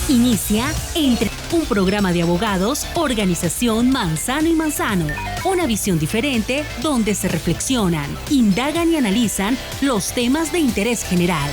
Inicia Entre, un programa de abogados, organización Manzano y Manzano. Una visión diferente donde se reflexionan, indagan y analizan los temas de interés general.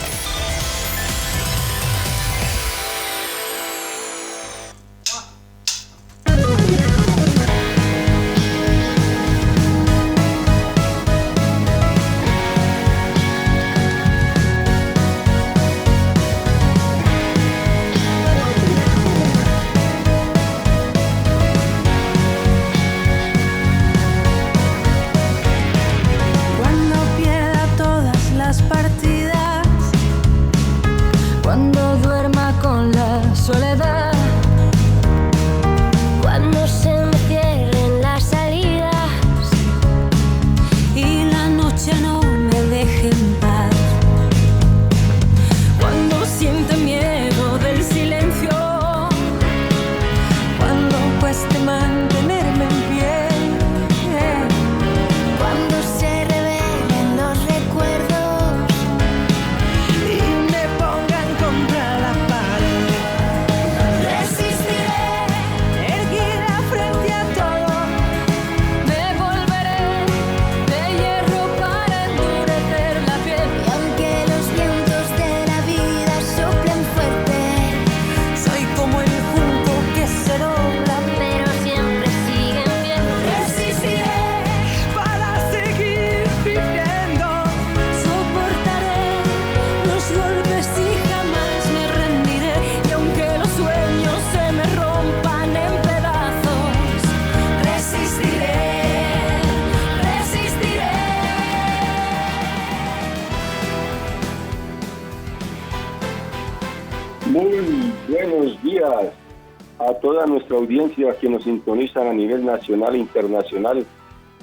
A toda nuestra audiencia que nos sintonizan a nivel nacional e internacional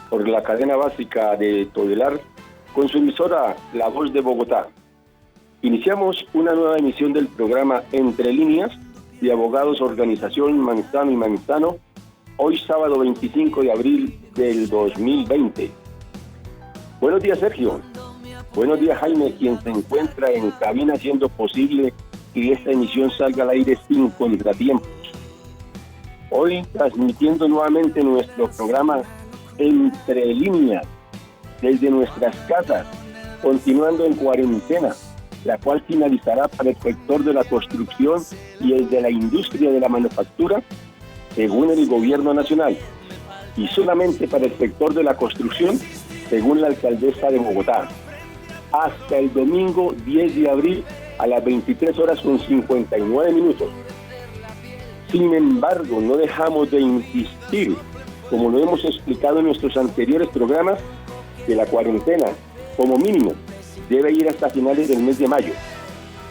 por la cadena básica de Todelar con su emisora La Voz de Bogotá. Iniciamos una nueva emisión del programa Entre Líneas de Abogados Organización Manzano y Manzano, hoy sábado 25 de abril del 2020. Buenos días, Sergio. Buenos días, Jaime, quien se encuentra en cabina haciendo posible que esta emisión salga al aire sin contratiempos. Hoy transmitiendo nuevamente nuestro programa Entre Líneas desde nuestras casas, continuando en cuarentena, la cual finalizará para el sector de la construcción y el de la industria de la manufactura, según el gobierno nacional, y solamente para el sector de la construcción, según la alcaldesa de Bogotá, hasta el domingo 10 de abril a las 23 horas con 59 minutos. Sin embargo, no dejamos de insistir, como lo hemos explicado en nuestros anteriores programas, que la cuarentena, como mínimo, debe ir hasta finales del mes de mayo.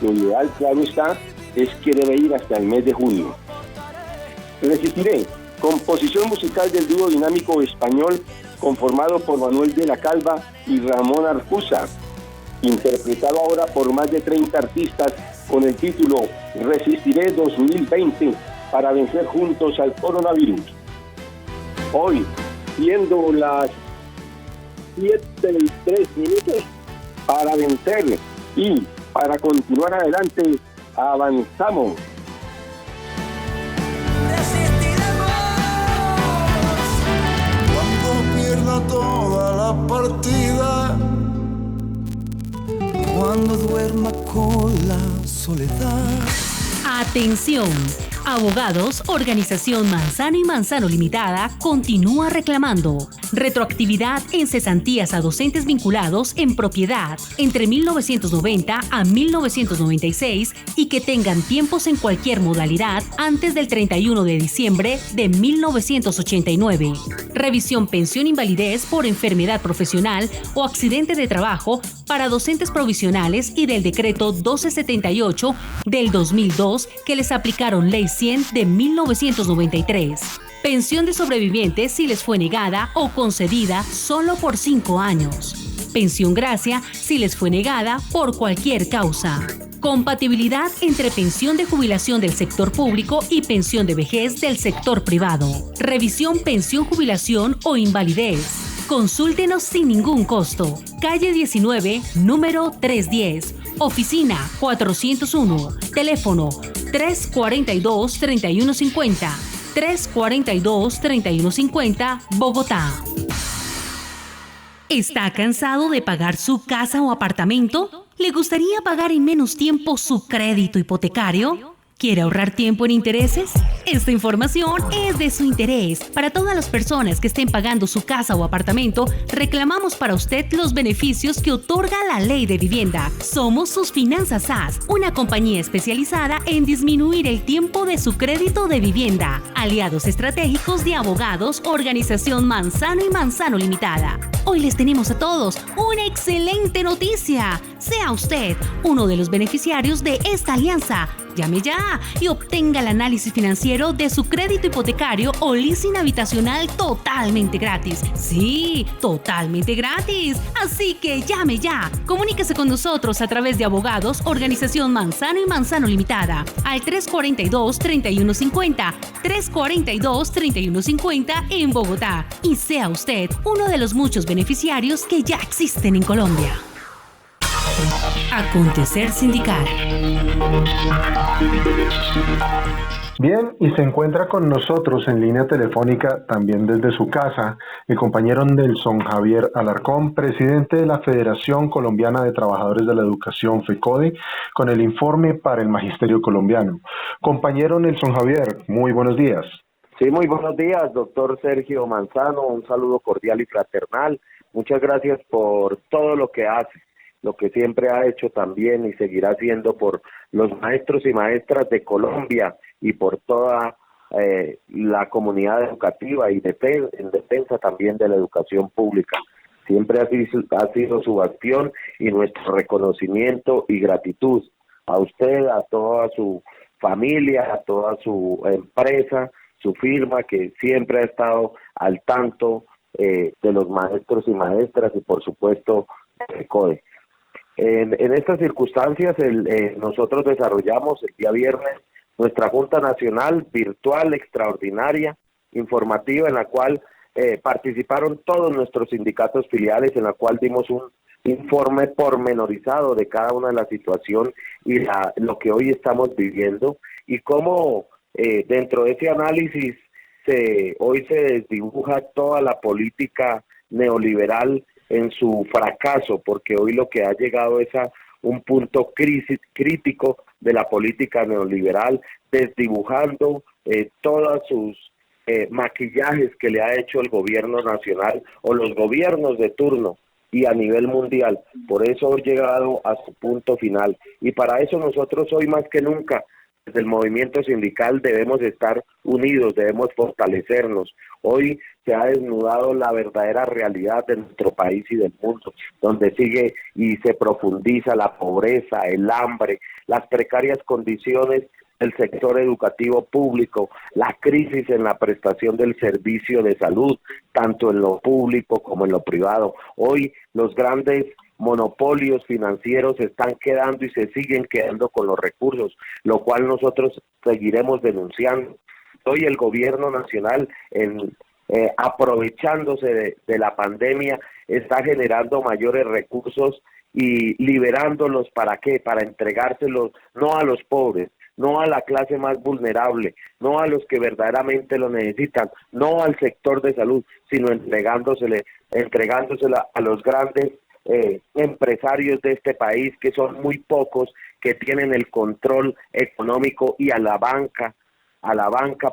Lo ideal, claro está, es que debe ir hasta el mes de junio. Resistiré, composición musical del dúo dinámico español conformado por Manuel de la Calva y Ramón Arcusa, interpretado ahora por más de 30 artistas con el título Resistiré 2020 para vencer juntos al coronavirus. Hoy, siendo las 7:03 para vencer y para continuar adelante, avanzamos. Resistiremos cuando pierda toda la partida, cuando duerma con la soledad. Atención. Abogados, Organización Manzano y Manzano Limitada continúa reclamando retroactividad en cesantías a docentes vinculados en propiedad entre 1990 a 1996 y que tengan tiempos en cualquier modalidad antes del 31 de diciembre de 1989. Revisión pensión invalidez por enfermedad profesional o accidente de trabajo para docentes provisionales y del decreto 1278 del 2002 que les aplicaron Ley 100 de 1993. Pensión de sobrevivientes si les fue negada o concedida solo por 5 años. Pensión gracia si les fue negada por cualquier causa. Compatibilidad entre pensión de jubilación del sector público y pensión de vejez del sector privado. Revisión pensión jubilación o invalidez. Consúltenos sin ningún costo. Calle 19, número 310. Oficina 401. Teléfono 342-3150. 342-3150, Bogotá. ¿Está cansado de pagar su casa o apartamento? ¿Le gustaría pagar en menos tiempo su crédito hipotecario? ¿Quiere ahorrar tiempo en intereses? Esta información es de su interés. Para todas las personas que estén pagando su casa o apartamento, reclamamos para usted los beneficios que otorga la Ley de Vivienda. Somos sus Finanzas SAS, una compañía especializada en disminuir el tiempo de su crédito de vivienda. Aliados estratégicos de Abogados, Organización Manzano y Manzano Limitada. Hoy les tenemos a todos una excelente noticia. Sea usted uno de los beneficiarios de esta alianza. Llame ya y obtenga el análisis financiero de su crédito hipotecario o leasing habitacional totalmente gratis. Sí, totalmente gratis. Así que llame ya. Comuníquese con nosotros a través de Abogados, Organización Manzano y Manzano Limitada al 342-3150, 342-3150 en Bogotá. Y sea usted uno de los muchos beneficiarios que ya existen en Colombia. Acontecer sindical. Bien, y se encuentra con nosotros en línea telefónica, también desde su casa, el compañero Nelson Javier Alarcón, presidente de la Federación Colombiana de Trabajadores de la Educación, FECODE, con el informe para el Magisterio Colombiano. Compañero Nelson Javier, muy buenos días. Sí, muy buenos días, doctor Sergio Manzano, un saludo cordial y fraternal. Muchas gracias por todo lo que hace, lo que siempre ha hecho también y seguirá haciendo por los maestros y maestras de Colombia y por toda la comunidad educativa y en defensa también de la educación pública. Siempre ha sido su bastión y nuestro reconocimiento y gratitud a usted, a toda su familia, a toda su empresa, su firma, que siempre ha estado al tanto de los maestros y maestras y por supuesto de CODE. En estas circunstancias nosotros desarrollamos el día viernes nuestra Junta Nacional Virtual Extraordinaria Informativa, en la cual participaron todos nuestros sindicatos filiales, en la cual dimos un informe pormenorizado de cada una de las situaciones y lo que hoy estamos viviendo y cómo dentro de ese análisis hoy se desdibuja toda la política neoliberal en su fracaso, porque hoy lo que ha llegado es a un punto crítico de la política neoliberal, desdibujando todos sus maquillajes que le ha hecho el gobierno nacional o los gobiernos de turno y a nivel mundial. Por eso ha llegado a su punto final. Y para eso nosotros hoy más que nunca, desde el movimiento sindical, debemos estar unidos, debemos fortalecernos. Hoy se ha desnudado la verdadera realidad de nuestro país y del mundo, donde sigue y se profundiza la pobreza, el hambre, las precarias condiciones del sector educativo público, la crisis en la prestación del servicio de salud, tanto en lo público como en lo privado. Hoy los grandes monopolios financieros se están quedando y se siguen quedando con los recursos, lo cual nosotros seguiremos denunciando. Hoy el gobierno nacional, aprovechándose de la pandemia, está generando mayores recursos y liberándolos. ¿Para qué? Para entregárselos no a los pobres, no a la clase más vulnerable, no a los que verdaderamente lo necesitan, no al sector de salud, sino entregándosela a los grandes empresarios de este país, que son muy pocos, que tienen el control económico, y a la banca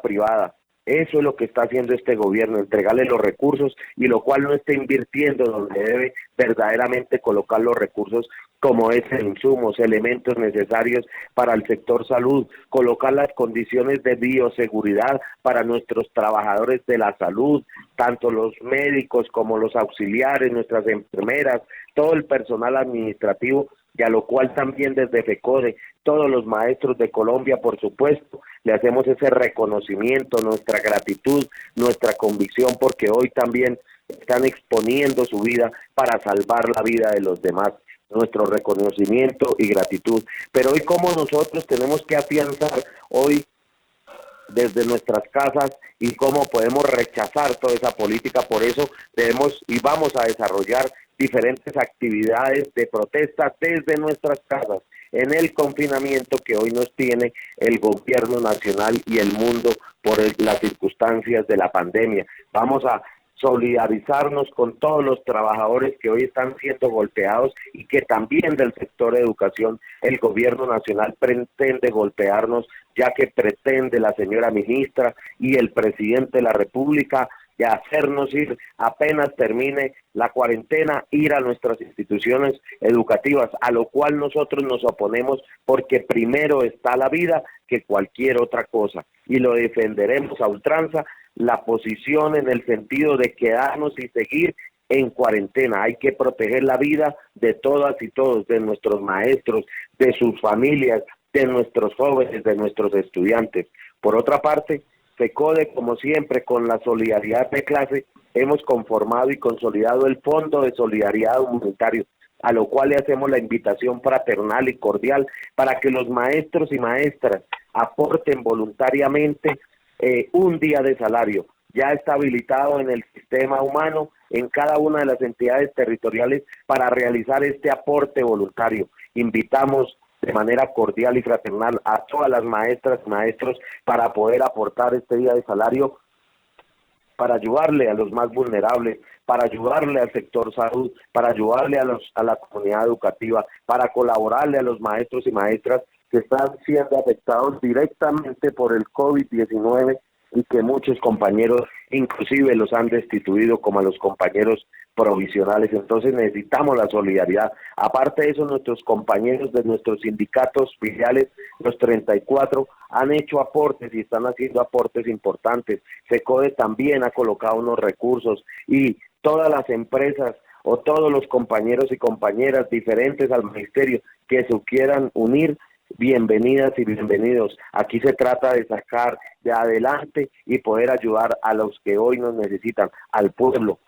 privada. Eso es lo que está haciendo este gobierno, entregarle los recursos, y lo cual no está invirtiendo donde debe verdaderamente colocar los recursos, como es en insumos, elementos necesarios para el sector salud, colocar las condiciones de bioseguridad para nuestros trabajadores de la salud, tanto los médicos como los auxiliares, nuestras enfermeras, todo el personal administrativo, y a lo cual también desde FECODE, todos los maestros de Colombia, por supuesto, le hacemos ese reconocimiento, nuestra gratitud, nuestra convicción, porque hoy también están exponiendo su vida para salvar la vida de los demás. Nuestro reconocimiento y gratitud. Pero hoy, como nosotros tenemos que afianzar hoy desde nuestras casas y cómo podemos rechazar toda esa política. Por eso debemos y vamos a desarrollar diferentes actividades de protesta desde nuestras casas, en el confinamiento que hoy nos tiene el gobierno nacional y el mundo por las circunstancias de la pandemia. Vamos a solidarizarnos con todos los trabajadores que hoy están siendo golpeados y que también del sector de educación el gobierno nacional pretende golpearnos, ya que pretende la señora ministra y el presidente de la República de hacernos ir, apenas termine la cuarentena, ir a nuestras instituciones educativas, a lo cual nosotros nos oponemos porque primero está la vida que cualquier otra cosa, y lo defenderemos a ultranza, la posición en el sentido de quedarnos y seguir en cuarentena. Hay que proteger la vida de todas y todos, de nuestros maestros, de sus familias, de nuestros jóvenes, de nuestros estudiantes. Por otra parte, FECODE, como siempre, con la solidaridad de clase, hemos conformado y consolidado el Fondo de Solidaridad Humanitario, a lo cual le hacemos la invitación fraternal y cordial para que los maestros y maestras aporten voluntariamente un día de salario. Ya está habilitado en el sistema humano, en cada una de las entidades territoriales, para realizar este aporte voluntario. Invitamos de manera cordial y fraternal a todas las maestras y maestros para poder aportar este día de salario, para ayudarle a los más vulnerables, para ayudarle al sector salud, para ayudarle a la comunidad educativa, para colaborarle a los maestros y maestras que están siendo afectados directamente por el COVID-19 y que muchos compañeros inclusive los han destituido, como a los compañeros provisionales. Entonces necesitamos la solidaridad. Aparte de eso, nuestros compañeros de nuestros sindicatos filiales, los 34, han hecho aportes y están haciendo aportes importantes. FECODE también ha colocado unos recursos, y todas las empresas o todos los compañeros y compañeras diferentes al ministerio que se quieran unir, bienvenidas y bienvenidos. Aquí se trata de sacar de adelante y poder ayudar a los que hoy nos necesitan, al pueblo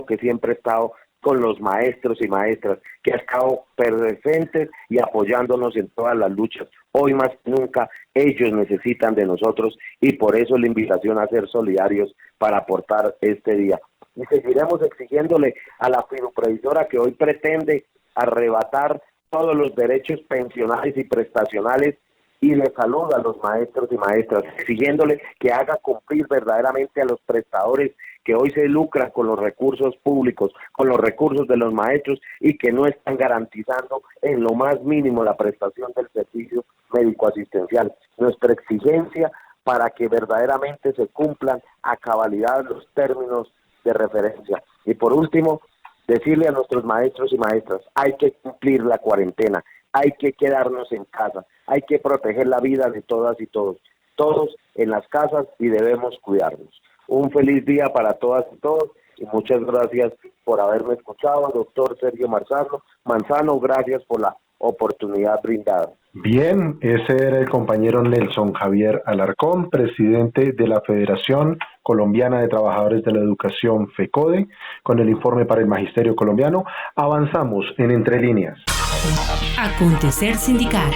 que siempre ha estado con los maestros y maestras, que ha estado presentes y apoyándonos en todas las luchas. Hoy más que nunca ellos necesitan de nosotros, y por eso la invitación a ser solidarios para aportar este día. Y seguiremos exigiéndole a la fiduprevisora que hoy pretende arrebatar todos los derechos pensionales y prestacionales, y le saluda a los maestros y maestras, exigiéndole que haga cumplir verdaderamente a los prestadores que hoy se lucran con los recursos públicos, con los recursos de los maestros, y que no están garantizando en lo más mínimo la prestación del servicio médico-asistencial. Nuestra exigencia para que verdaderamente se cumplan a cabalidad los términos de referencia. Y por último, decirle a nuestros maestros y maestras, hay que cumplir la cuarentena, hay que quedarnos en casa, hay que proteger la vida de todas y todos en las casas, y debemos cuidarnos. Un feliz día para todas y todos, y muchas gracias por haberme escuchado, doctor Sergio Manzano, gracias por la oportunidad brindada. Bien, ese era el compañero Nelson Javier Alarcón, presidente de la Federación Colombiana de Trabajadores de la Educación, FECODE, con el informe para el Magisterio Colombiano. Avanzamos en Entre Líneas. Acontecer sindical.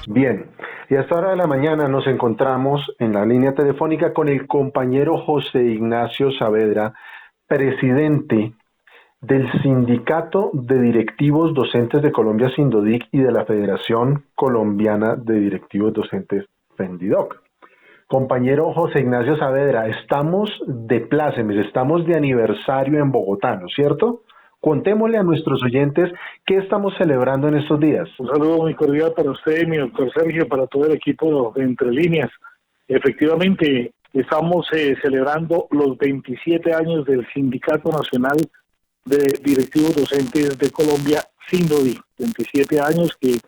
Bien, y a esta hora de la mañana nos encontramos en la línea telefónica con el compañero José Ignacio Saavedra, presidente del Sindicato de Directivos Docentes de Colombia, Sindodic, y de la Federación Colombiana de Directivos Docentes, FENDIDOC. Compañero José Ignacio Saavedra, estamos de plácemes, estamos de aniversario en Bogotá, ¿no es cierto? Contémosle a nuestros oyentes qué estamos celebrando en estos días. Un saludo muy cordial para usted, mi doctor Sergio, para todo el equipo de Entre Líneas. Efectivamente, estamos celebrando los 27 años del Sindicato Nacional de Directivos Docentes de Colombia, Sindodic. 27 años que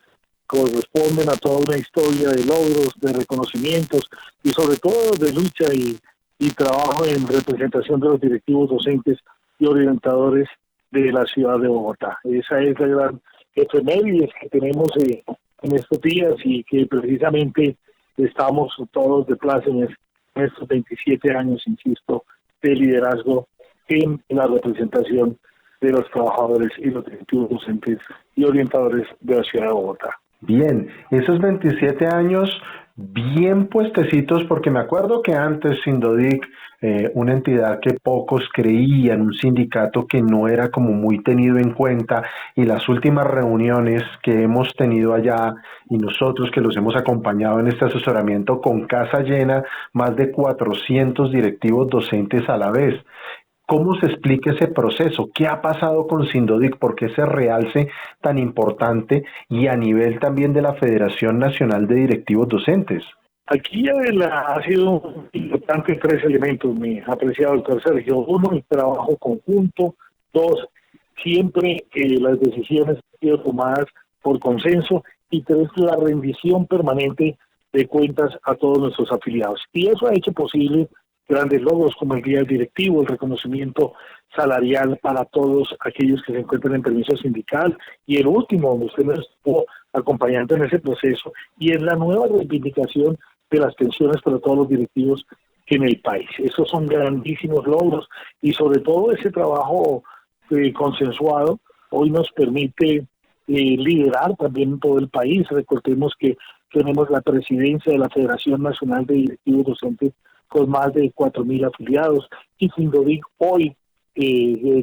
corresponden a toda una historia de logros, de reconocimientos y sobre todo de lucha y trabajo en representación de los directivos docentes y orientadores de la ciudad de Bogotá. Esa es la gran efeméride que tenemos en estos días, y que precisamente estamos todos de plácemes en estos 27 años, insisto, de liderazgo en la representación de los trabajadores y los directivos docentes y orientadores de la ciudad de Bogotá. Bien, esos 27 años bien puestecitos, porque me acuerdo que antes Sindodic, una entidad que pocos creían, un sindicato que no era como muy tenido en cuenta, y las últimas reuniones que hemos tenido allá y nosotros que los hemos acompañado en este asesoramiento con casa llena, más de 400 directivos docentes a la vez. ¿Cómo se explica ese proceso? ¿Qué ha pasado con Sindodic? ¿Por qué ese realce tan importante y a nivel también de la Federación Nacional de Directivos Docentes? Aquí ha sido importante tres elementos, mi apreciado doctor Sergio. Uno, el trabajo conjunto. Dos, siempre las decisiones han sido tomadas por consenso. Y tres, la rendición permanente de cuentas a todos nuestros afiliados. Y eso ha hecho posible grandes logros como el Día Directivo, el reconocimiento salarial para todos aquellos que se encuentran en permiso sindical, y el último, donde usted nos estuvo acompañando en ese proceso, y es la nueva reivindicación de las pensiones para todos los directivos en el país. Esos son grandísimos logros, y sobre todo ese trabajo consensuado hoy nos permite liderar también en todo el país. Recordemos que tenemos la presidencia de la Federación Nacional de Directivos Docentes con más de 4.000 afiliados, y Sindodic hoy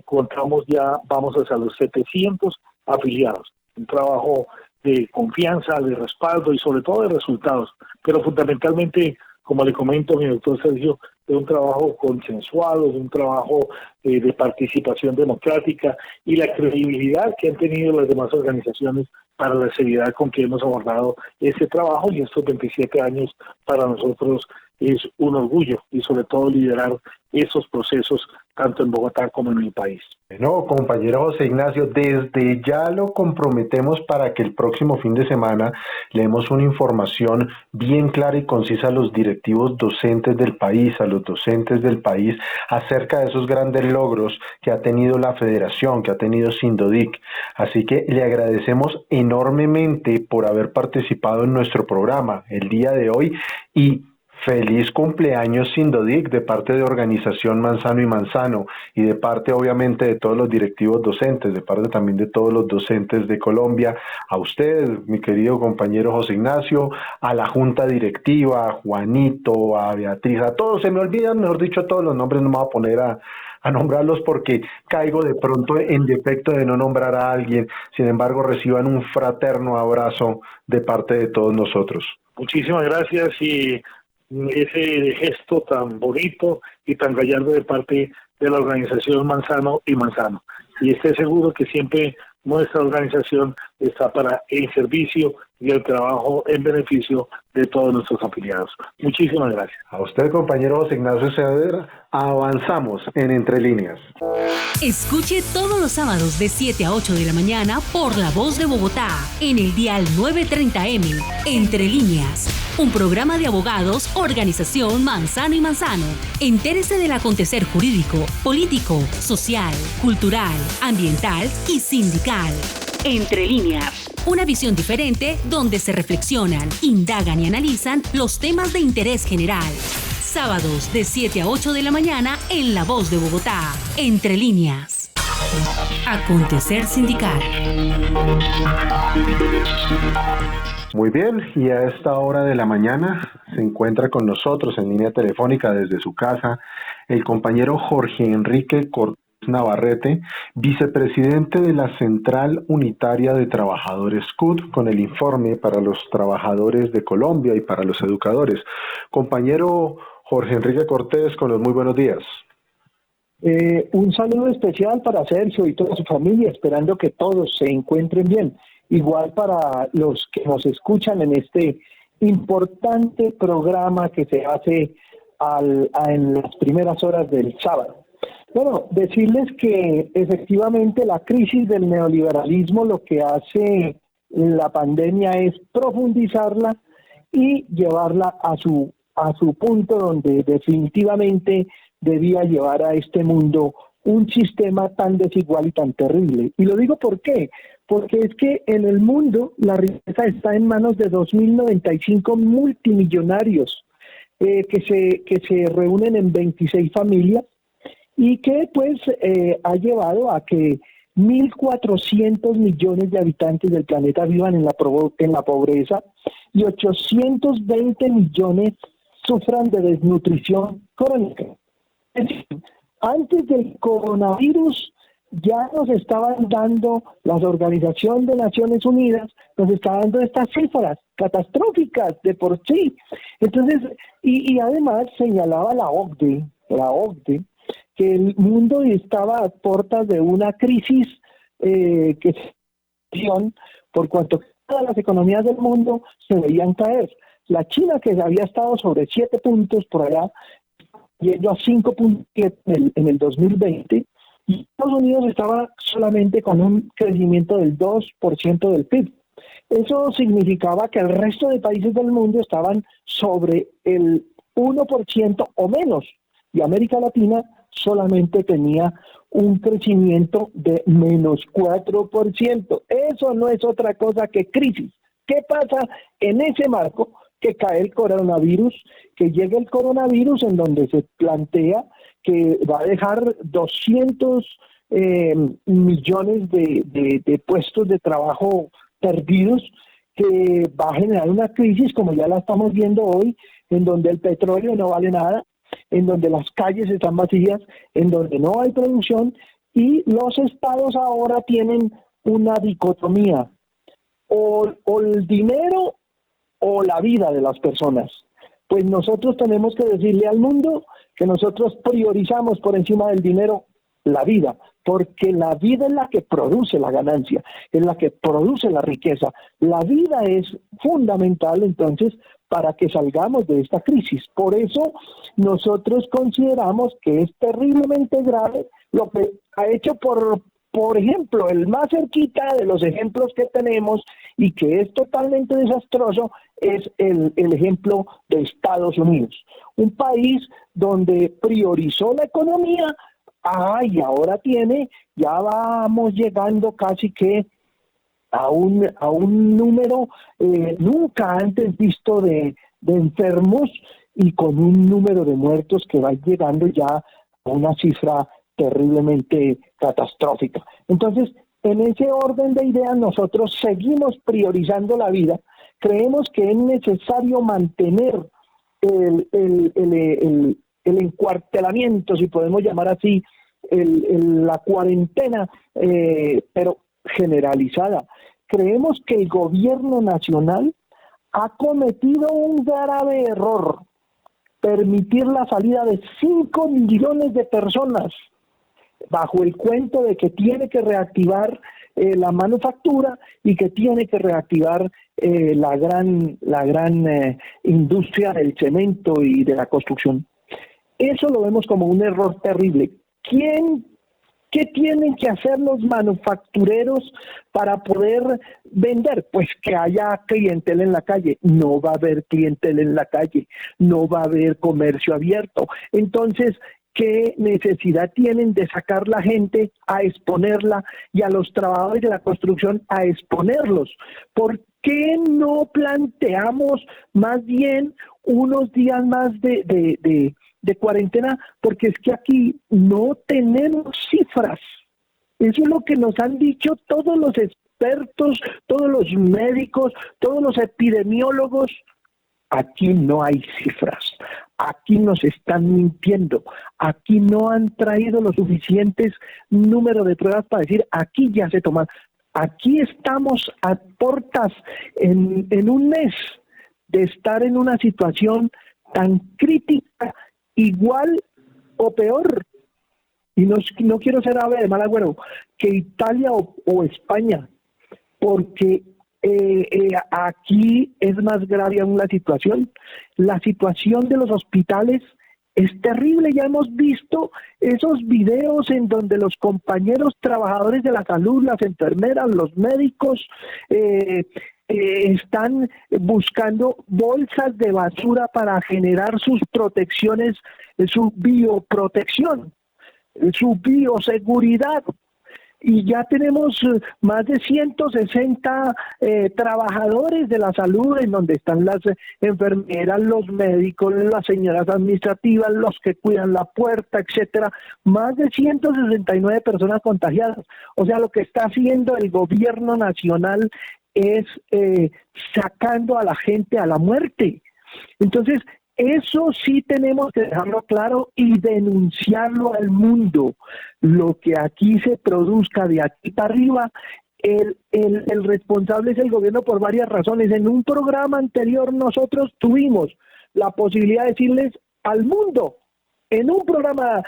contamos ya, vamos hacia los 700 afiliados. Un trabajo de confianza, de respaldo y sobre todo de resultados, pero fundamentalmente, como le comento, mi doctor Sergio, de un trabajo consensuado, de un trabajo de participación democrática y la credibilidad que han tenido las demás organizaciones para la seriedad con que hemos abordado ese trabajo, y estos 27 años para nosotros es un orgullo, y sobre todo liderar esos procesos tanto en Bogotá como en el país. Bueno, compañero José Ignacio, desde ya lo comprometemos para que el próximo fin de semana le demos una información bien clara y concisa a los directivos docentes del país, a los docentes del país, acerca de esos grandes logros que ha tenido la federación, que ha tenido Sindodic. Así que le agradecemos enormemente por haber participado en nuestro programa el día de hoy, y feliz cumpleaños Sindodic de parte de Organización Manzano y Manzano, y de parte obviamente de todos los directivos docentes, de parte también de todos los docentes de Colombia, a usted, mi querido compañero José Ignacio, a la junta directiva, a Juanito, a Beatriz, a todos, se me olvidan, mejor dicho, todos los nombres, no me voy a poner a nombrarlos porque caigo de pronto en defecto de no nombrar a alguien. Sin embargo, reciban un fraterno abrazo de parte de todos nosotros. Muchísimas gracias, y ese gesto tan bonito y tan gallardo de parte de la organización Manzano y Manzano. Y esté seguro que siempre nuestra organización está para el servicio y el trabajo en beneficio de todos nuestros afiliados. Muchísimas gracias. A usted, compañero José Ignacio Saavedra, avanzamos en Entre Líneas. Escuche todos los sábados de 7 a 8 de la mañana por La Voz de Bogotá, en el dial 930M, Entre Líneas, un programa de abogados, Organización Manzano y Manzano. Entérese del acontecer jurídico, político, social, cultural, ambiental y sindical. Entre Líneas, una visión diferente donde se reflexionan, indagan y analizan los temas de interés general. Sábados de 7 a 8 de la mañana en La Voz de Bogotá. Entre Líneas. Acontecer sindical. Muy bien, y a esta hora de la mañana se encuentra con nosotros en línea telefónica desde su casa el compañero Jorge Enrique Cortés Navarrete, vicepresidente de la Central Unitaria de Trabajadores CUT, con el informe para los trabajadores de Colombia y para los educadores. Compañero Jorge Enrique Cortés, con los muy buenos días. Un saludo especial para Sergio y toda su familia, esperando que todos se encuentren bien. Igual para los que nos escuchan en este importante programa que se hace en las primeras horas del sábado. Bueno, decirles que efectivamente la crisis del neoliberalismo, lo que hace la pandemia es profundizarla y llevarla a su punto donde definitivamente debía llevar a este mundo un sistema tan desigual y tan terrible. Y lo digo ¿por qué? Porque es que en el mundo la riqueza está en manos de 2.095 multimillonarios que se reúnen en 26 familias, y que pues ha llevado a que 1.400 millones de habitantes del planeta vivan en la pobreza, y 820 millones sufran de desnutrición crónica. Es decir, antes del coronavirus ya nos estaban dando, la Organización de Naciones Unidas nos está dando estas cifras catastróficas de por sí. Entonces, y además señalaba la OCDE, que el mundo estaba a puertas de una crisis por cuanto todas las economías del mundo se veían caer. La China, que había estado sobre 7 puntos por allá, yendo a 5.7 en el 2020, y Estados Unidos estaba solamente con un crecimiento del 2% del PIB. Eso significaba que el resto de países del mundo estaban sobre el 1% o menos, y América Latina solamente tenía un crecimiento de menos 4%. Eso no es otra cosa que crisis. ¿Qué pasa en ese marco? Que cae el coronavirus, que llega el coronavirus en donde se plantea que va a dejar 200 millones de puestos de trabajo perdidos, que va a generar una crisis como ya la estamos viendo hoy, en donde el petróleo no vale nada, en donde las calles están vacías, en donde no hay producción, y los estados ahora tienen una dicotomía, o el dinero o la vida de las personas. Pues nosotros tenemos que decirle al mundo que nosotros priorizamos por encima del dinero la vida, porque la vida es la que produce la ganancia, es la que produce la riqueza. La vida es fundamental, entonces, para que salgamos de esta crisis. Por eso nosotros consideramos que es terriblemente grave lo que ha hecho, por ejemplo, el más cerquita de los ejemplos que tenemos y que es totalmente desastroso, es el ejemplo de Estados Unidos. Un país donde priorizó la economía, y ahora ya vamos llegando casi que a un número nunca antes visto de enfermos, y con un número de muertos que va llegando ya a una cifra terriblemente catastrófica. Entonces, en ese orden de ideas, nosotros seguimos priorizando la vida. Creemos que es necesario mantener el encuartelamiento, si podemos llamar así, la cuarentena, pero generalizada. Creemos que el gobierno nacional ha cometido un grave error: permitir la salida de 5 millones de personas bajo el cuento de que tiene que reactivar la manufactura y que tiene que reactivar la gran industria del cemento y de la construcción. Eso lo vemos como un error terrible. ¿Qué tienen que hacer los manufactureros para poder vender? Pues que haya clientela en la calle. No va a haber clientela en la calle, no va a haber comercio abierto. Entonces, ¿qué necesidad tienen de sacar la gente a exponerla y a los trabajadores de la construcción a exponerlos? ¿Por qué no planteamos más bien unos días más de cuarentena? Porque es que aquí no tenemos cifras. Eso es lo que nos han dicho todos los expertos, todos los médicos, todos los epidemiólogos. Aquí no hay cifras. Aquí nos están mintiendo. Aquí no han traído los suficientes números de pruebas para decir, aquí ya se toman. Aquí estamos a portas en un mes de estar en una situación tan crítica, igual o peor, y no quiero ser ave de mal agüero, que Italia o España, porque aquí es más grave aún la situación. La situación de los hospitales es terrible. Ya hemos visto esos videos en donde los compañeros trabajadores de la salud, las enfermeras, los médicos, están buscando bolsas de basura para generar sus protecciones, su bioprotección, su bioseguridad. Y ya tenemos más de 160 trabajadores de la salud, en donde están las enfermeras, los médicos, las señoras administrativas, los que cuidan la puerta, etcétera. Más de 169 personas contagiadas. O sea, lo que está haciendo el gobierno nacional es sacando a la gente a la muerte. Entonces, eso sí tenemos que dejarlo claro y denunciarlo al mundo. Lo que aquí se produzca de aquí para arriba, el responsable es el gobierno por varias razones. En un programa anterior nosotros tuvimos la posibilidad de decirles al mundo, en un programa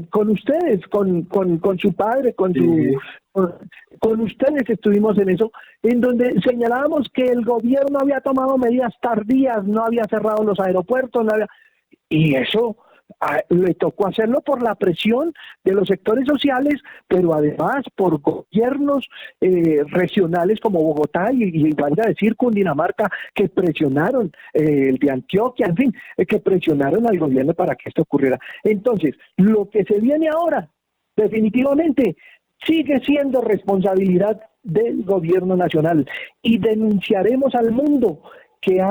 con ustedes, con su padre, con ustedes estuvimos en eso, en donde señalábamos que el gobierno había tomado medidas tardías, no había cerrado los aeropuertos, y eso le tocó hacerlo por la presión de los sectores sociales, pero además por gobiernos regionales como Bogotá y valga decir Cundinamarca, que presionaron, el de Antioquia, en fin, que presionaron al gobierno para que esto ocurriera. Entonces, lo que se viene ahora, definitivamente, sigue siendo responsabilidad del gobierno nacional y denunciaremos al mundo que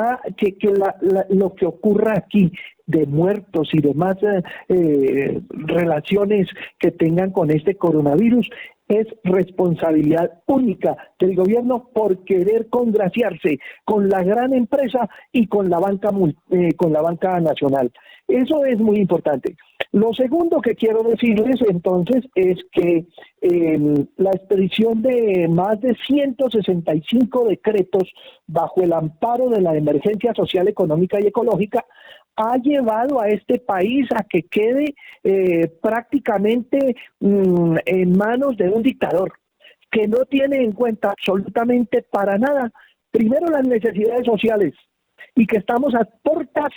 lo que ocurra aquí de muertos y demás relaciones que tengan con este coronavirus es responsabilidad única del gobierno por querer congraciarse con la gran empresa y con la banca nacional. Eso es muy importante. Lo segundo que quiero decirles entonces es que la expedición de más de 165 decretos bajo el amparo de la emergencia social, económica y ecológica ha llevado a este país a que quede prácticamente en manos de un dictador que no tiene en cuenta absolutamente para nada, primero, las necesidades sociales, y que estamos a puertas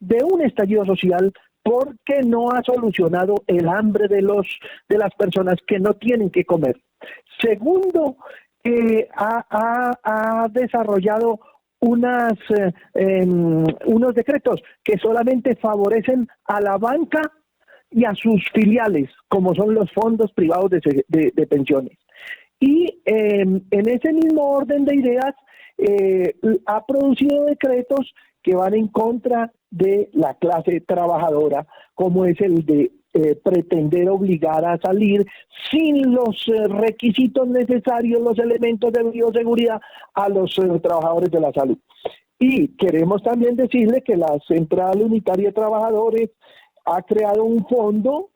de un estallido social porque no ha solucionado el hambre de las personas que no tienen que comer. Segundo, ha desarrollado unos decretos que solamente favorecen a la banca y a sus filiales, como son los fondos privados de pensiones. Y en ese mismo orden de ideas, ha producido decretos que van en contra de la clase trabajadora, como es el de pretender obligar a salir sin los requisitos necesarios, los elementos de bioseguridad a los trabajadores de la salud. Y queremos también decirle que la Central Unitaria de Trabajadores ha creado un fondo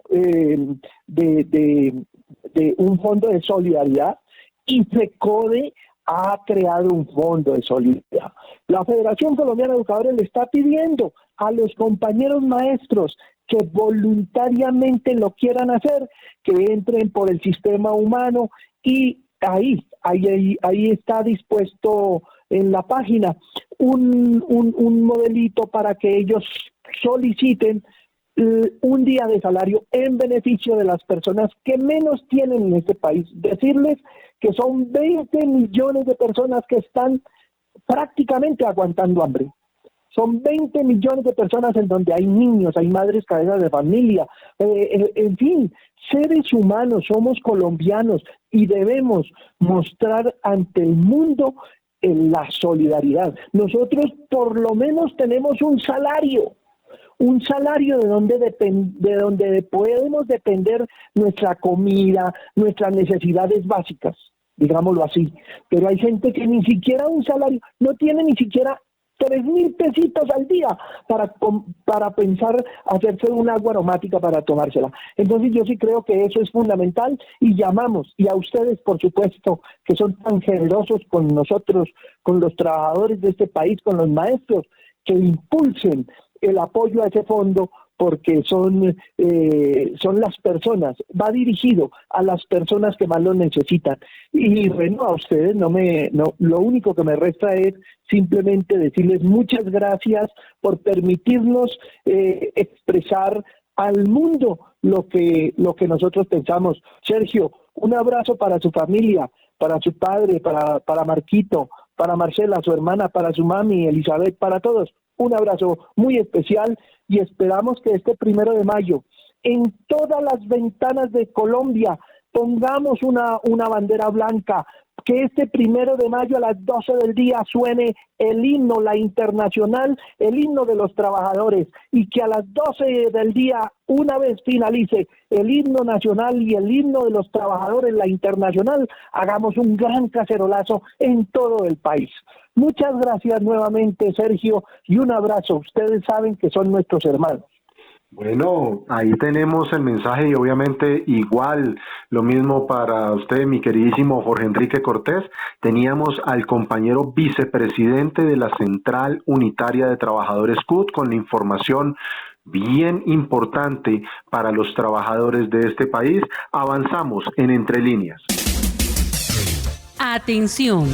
un fondo de solidaridad, y FECODE ha creado un fondo de solidaridad. La Federación Colombiana de Educadores le está pidiendo a los compañeros maestros que voluntariamente lo quieran hacer, que entren por el sistema humano, y ahí está dispuesto en la página un modelito para que ellos soliciten un día de salario en beneficio de las personas que menos tienen en este país. Decirles que son 20 millones de personas que están prácticamente aguantando hambre. Son 20 millones de personas en donde hay niños, hay madres cabezas de familia, en fin, seres humanos, somos colombianos y debemos mostrar ante el mundo la solidaridad. Nosotros por lo menos tenemos un salario de donde podemos depender nuestra comida, nuestras necesidades básicas, digámoslo así. Pero hay gente que ni siquiera un salario, no tiene ni siquiera 3,000 pesitos al día para pensar hacerse una agua aromática para tomársela. Entonces yo sí creo que eso es fundamental, y llamamos, y a ustedes por supuesto que son tan generosos con nosotros, con los trabajadores de este país, con los maestros, que impulsen el apoyo a ese fondo, porque son las personas, va dirigido a las personas que más lo necesitan. Y bueno, a ustedes lo único que me resta es simplemente decirles muchas gracias por permitirnos expresar al mundo lo que nosotros pensamos. Sergio, un abrazo para su familia, para su padre, para Marquito, para Marcela, su hermana, para su mami, Elizabeth, para todos. Un abrazo muy especial, y esperamos que este 1 de mayo en todas las ventanas de Colombia pongamos una bandera blanca que este 1 de mayo a las 12 del día suene el himno, la internacional, el himno de los trabajadores, y que a las 12 del día, una vez finalice el himno nacional y el himno de los trabajadores, la internacional, hagamos un gran cacerolazo en todo el país. Muchas gracias nuevamente, Sergio, y un abrazo. Ustedes saben que son nuestros hermanos. Bueno, ahí tenemos el mensaje y obviamente igual lo mismo para usted, mi queridísimo Jorge Enrique Cortés. Teníamos al compañero vicepresidente de la Central Unitaria de Trabajadores CUT con la información bien importante para los trabajadores de este país. Avanzamos en Entre Líneas. Atención.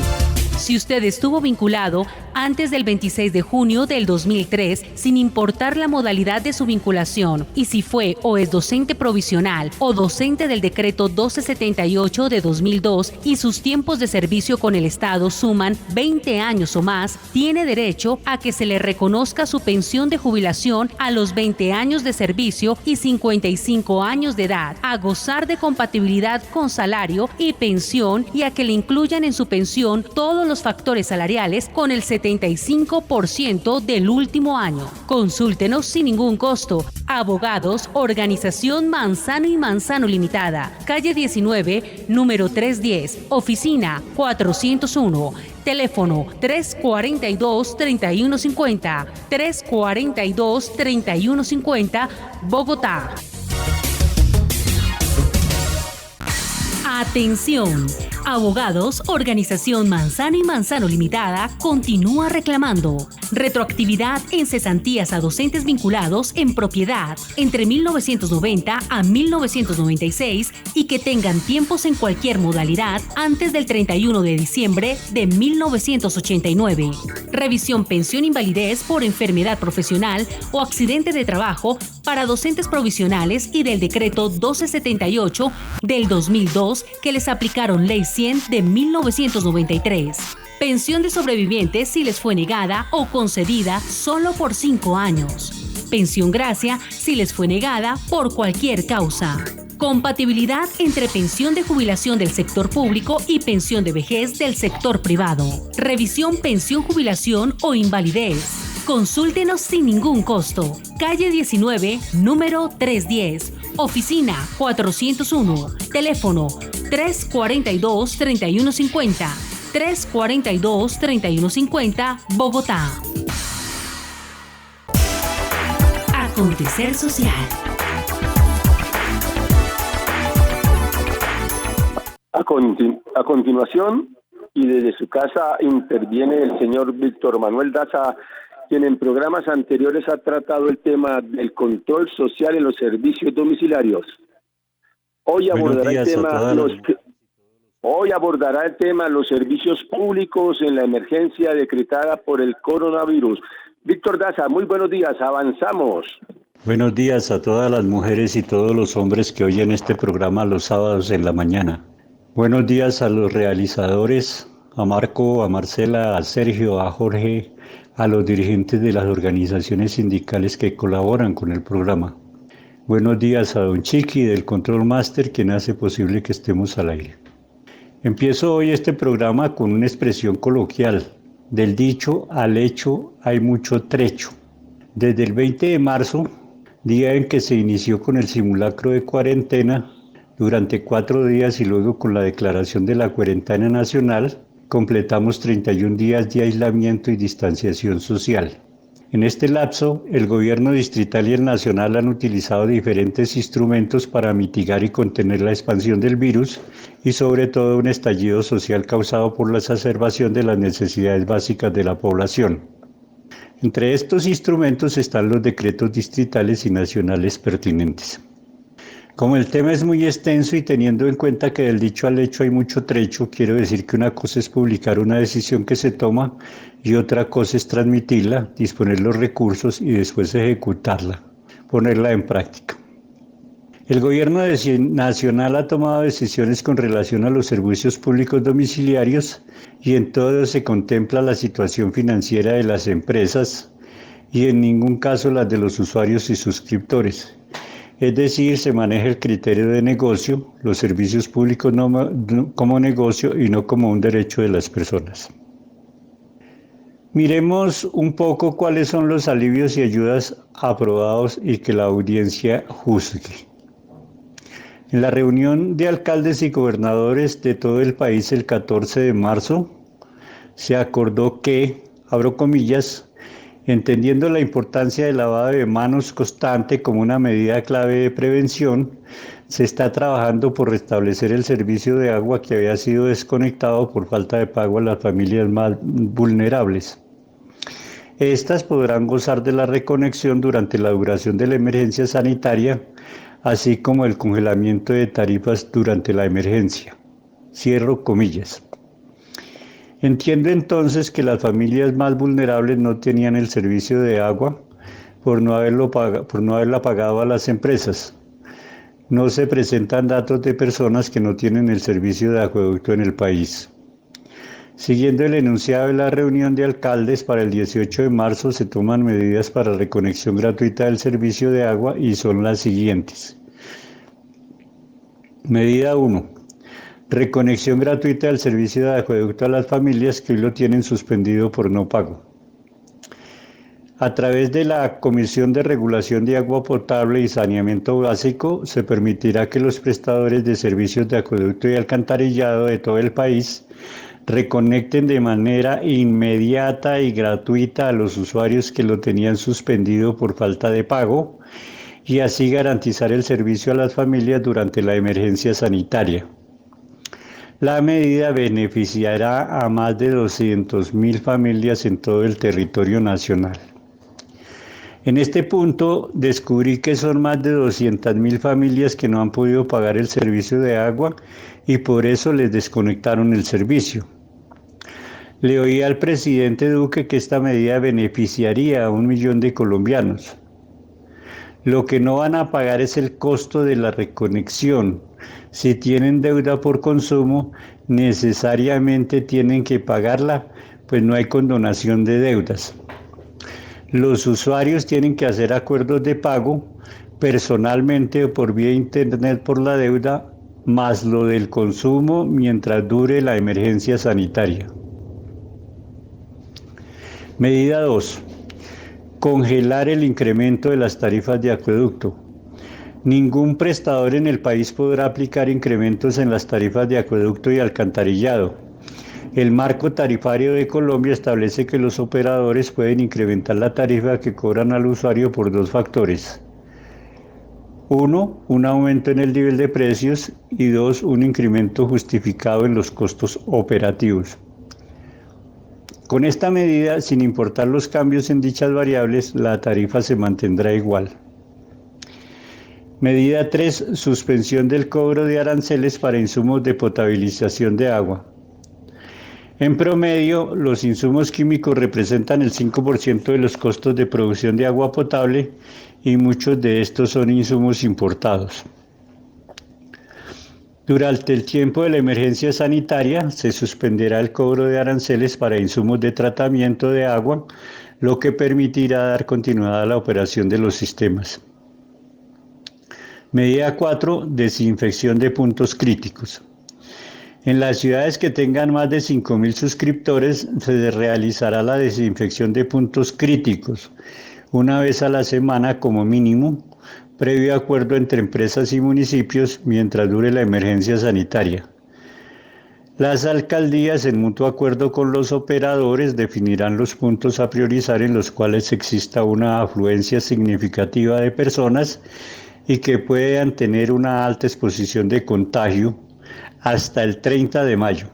Si usted estuvo vinculado antes del 26 de junio del 2003, sin importar la modalidad de su vinculación, y si fue o es docente provisional o docente del decreto 1278 de 2002 y sus tiempos de servicio con el Estado suman 20 años o más, tiene derecho a que se le reconozca su pensión de jubilación a los 20 años de servicio y 55 años de edad, a gozar de compatibilidad con salario y pensión y a que le incluyan en su pensión todos los factores salariales con el 75% del último año. Consúltenos sin ningún costo. Abogados, Organización Manzano y Manzano Limitada, calle 19, número 310, oficina 401, teléfono 342-3150, 342-3150, Bogotá. Atención. Abogados, Organización Manzano y Manzano Limitada continúa reclamando retroactividad en cesantías a docentes vinculados en propiedad entre 1990 a 1996 y que tengan tiempos en cualquier modalidad antes del 31 de diciembre de 1989. Revisión pensión invalidez por enfermedad profesional o accidente de trabajo para docentes provisionales y del decreto 1278 del 2002 que les aplicaron Ley 100 de 1993. Pensión de sobrevivientes si les fue negada o concedida solo por 5 años. Pensión gracia si les fue negada por cualquier causa. Compatibilidad entre pensión de jubilación del sector público y pensión de vejez del sector privado. Revisión pensión jubilación o invalidez. Consúltenos sin ningún costo. Calle 19, número 310. Oficina 401. Teléfono 342-3150. 342-3150, Bogotá. Acontecer social. A continuación, y desde su casa interviene el señor Víctor Manuel Daza, quien en programas anteriores ha tratado el tema del control social en los servicios domiciliarios. Hoy abordará el tema los servicios públicos en la emergencia decretada por el coronavirus. Víctor Daza, muy buenos días, avanzamos. Buenos días a todas las mujeres y todos los hombres que oyen este programa los sábados en la mañana. Buenos días a los realizadores, a Marco, a Marcela, a Sergio, a Jorge, a los dirigentes de las organizaciones sindicales que colaboran con el programa. Buenos días a don Chiqui del Control Master, quien hace posible que estemos al aire. Empiezo hoy este programa con una expresión coloquial. Del dicho al hecho hay mucho trecho. Desde el 20 de marzo, día en que se inició con el simulacro de cuarentena, durante 4 días y luego con la declaración de la cuarentena nacional, completamos 31 días de aislamiento y distanciación social. En este lapso, el gobierno distrital y el nacional han utilizado diferentes instrumentos para mitigar y contener la expansión del virus y sobre todo un estallido social causado por la exacerbación de las necesidades básicas de la población. Entre estos instrumentos están los decretos distritales y nacionales pertinentes. Como el tema es muy extenso y teniendo en cuenta que del dicho al hecho hay mucho trecho, quiero decir que una cosa es publicar una decisión que se toma y otra cosa es transmitirla, disponer los recursos y después ejecutarla, ponerla en práctica. El gobierno nacional ha tomado decisiones con relación a los servicios públicos domiciliarios y en todo se contempla la situación financiera de las empresas y en ningún caso las de los usuarios y suscriptores. Es decir, se maneja el criterio de negocio, los servicios públicos como negocio y no como un derecho de las personas. Miremos un poco cuáles son los alivios y ayudas aprobados y que la audiencia juzgue. En la reunión de alcaldes y gobernadores de todo el país el 14 de marzo, se acordó que, abro comillas, entendiendo la importancia del lavado de manos constante como una medida clave de prevención, se está trabajando por restablecer el servicio de agua que había sido desconectado por falta de pago a las familias más vulnerables. Estas podrán gozar de la reconexión durante la duración de la emergencia sanitaria, así como el congelamiento de tarifas durante la emergencia. Cierro comillas. Entiendo entonces que las familias más vulnerables no tenían el servicio de agua por no haberla pagado a las empresas. No se presentan datos de personas que no tienen el servicio de acueducto en el país. Siguiendo el enunciado de la reunión de alcaldes, para el 18 de marzo se toman medidas para reconexión gratuita del servicio de agua y son las siguientes. Medida 1. Reconexión gratuita del servicio de acueducto a las familias que hoy lo tienen suspendido por no pago. A través de la Comisión de Regulación de Agua Potable y Saneamiento Básico, se permitirá que los prestadores de servicios de acueducto y alcantarillado de todo el país reconecten de manera inmediata y gratuita a los usuarios que lo tenían suspendido por falta de pago y así garantizar el servicio a las familias durante la emergencia sanitaria. La medida beneficiará a más de 200.000 familias en todo el territorio nacional. En este punto descubrí que son más de 200.000 familias que no han podido pagar el servicio de agua y por eso les desconectaron el servicio. Le oí al presidente Duque que esta medida beneficiaría a 1 millón de colombianos. Lo que no van a pagar es el costo de la reconexión. Si tienen deuda por consumo, necesariamente tienen que pagarla, pues no hay condonación de deudas. Los usuarios tienen que hacer acuerdos de pago personalmente o por vía internet por la deuda, más lo del consumo mientras dure la emergencia sanitaria. Medida 2. Congelar el incremento de las tarifas de acueducto. Ningún prestador en el país podrá aplicar incrementos en las tarifas de acueducto y alcantarillado. El marco tarifario de Colombia establece que los operadores pueden incrementar la tarifa que cobran al usuario por 2 factores. 1, un aumento en el nivel de precios y 2, un incremento justificado en los costos operativos. Con esta medida, sin importar los cambios en dichas variables, la tarifa se mantendrá igual. Medida 3. Suspensión del cobro de aranceles para insumos de potabilización de agua. En promedio, los insumos químicos representan el 5% de los costos de producción de agua potable y muchos de estos son insumos importados. Durante el tiempo de la emergencia sanitaria, se suspenderá el cobro de aranceles para insumos de tratamiento de agua, lo que permitirá dar continuidad a la operación de los sistemas. Medida 4. Desinfección de puntos críticos. En las ciudades que tengan más de 5.000 suscriptores, se realizará la desinfección de puntos críticos, una vez a la semana como mínimo, previo acuerdo entre empresas y municipios mientras dure la emergencia sanitaria. Las alcaldías, en mutuo acuerdo con los operadores, definirán los puntos a priorizar en los cuales exista una afluencia significativa de personas y que puedan tener una alta exposición de contagio hasta el 30 de mayo.